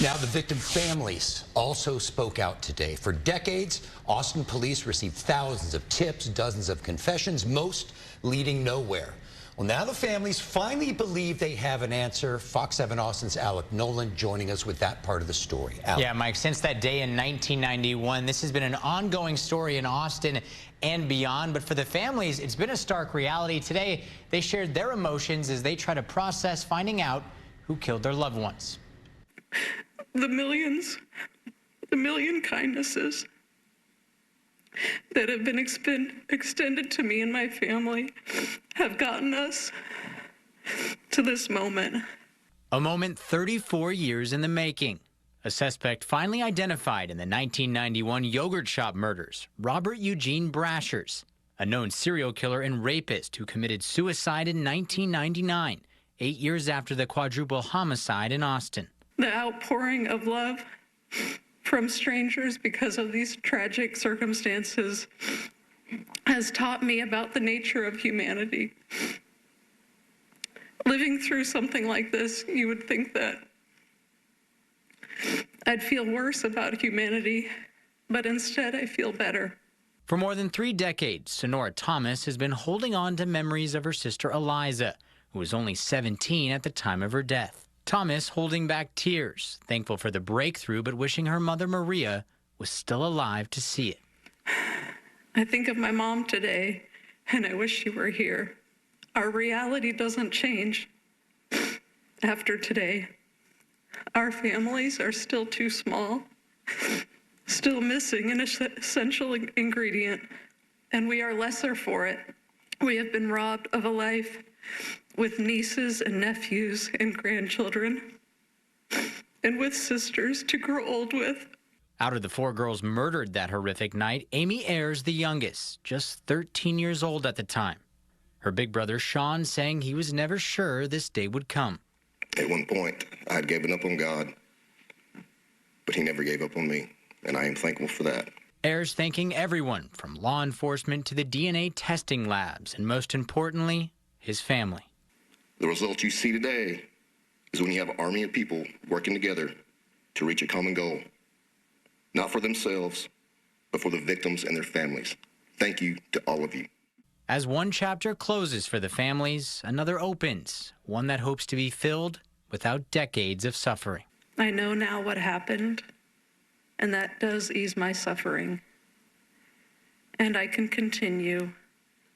Now, the victim families also spoke out today. For decades, Austin police received thousands of tips, dozens of confessions, most leading nowhere. Well, now the families finally believe they have an answer. Fox 7 Austin's Alec Nolan joining us with that part of the story. Alec. Yeah, Mike, since that day in 1991, this has been an ongoing story in Austin and beyond. But for the families, it's been a stark reality. Today, they shared their emotions as they try to process finding out who killed their loved ones. The million kindnesses that have been extended to me and my family have gotten us to this moment. A moment 34 years in the making. A suspect finally identified in the 1991 yogurt shop murders, Robert Eugene Brashers, a known serial killer and rapist who committed suicide in 1999, 8 years after the quadruple homicide in Austin. The outpouring of love from strangers because of these tragic circumstances has taught me about the nature of humanity. Living through something like this, you would think that I'd feel worse about humanity, but instead I feel better. For more than 3 decades, Sonora Thomas has been holding on to memories of her sister Eliza, who was only 17 at the time of her death. Thomas holding back tears, thankful for the breakthrough, but wishing her mother Maria was still alive to see it. I think of my mom today, and I wish she were here. Our reality doesn't change after today. Our families are still too small, still missing an essential ingredient, and we are lesser for it. We have been robbed of a life with nieces and nephews and grandchildren, and with sisters to grow old with. Out of the 4 girls murdered that horrific night, Amy Ayers, the youngest, just 13 years old at the time. Her big brother, Sean, saying he was never sure this day would come. At one point, I had given up on God, but he never gave up on me, and I am thankful for that. Ayers thanking everyone from law enforcement to the DNA testing labs, and most importantly, his family. The result you see today is when you have an army of people working together to reach a common goal, not for themselves, but for the victims and their families. Thank you to all of you. As one chapter closes for the families, another opens, one that hopes to be filled without decades of suffering. I know now what happened, and that does ease my suffering. And I can continue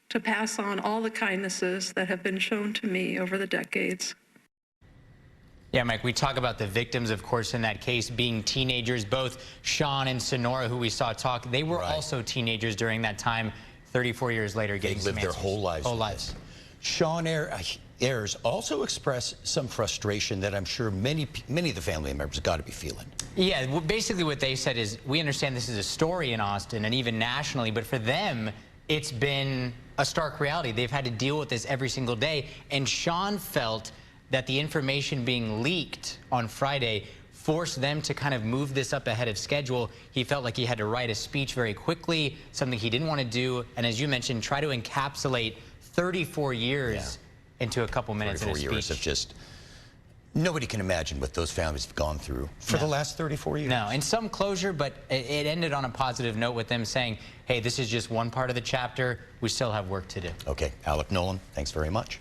to pass on all the kindnesses that have been shown to me over the decades. Yeah, Mike, we talk about the victims, of course, in that case being teenagers. Both Sean and Sonora, who we saw talk, they were also teenagers during that time, 34 years later, getting some answers. They lived their whole lives. Sean Ayers also expressed some frustration that I'm sure many of the family members got to be feeling. Yeah, basically what they said is, we understand this is a story in Austin and even nationally, but for them, it's been a stark reality. They've had to deal with this every single day. And Sean felt that the information being leaked on Friday forced them to kind of move this up ahead of schedule. He felt like he had to write a speech very quickly, something he didn't want to do. And as you mentioned, try to encapsulate 34 years into a couple minutes in a speech. 34 years of just, nobody can imagine what those families have gone through for the last 34 years. No, and some closure, but it ended on a positive note with them saying, hey, this is just one part of the chapter. We still have work to do. Okay, Alec Nolan, thanks very much.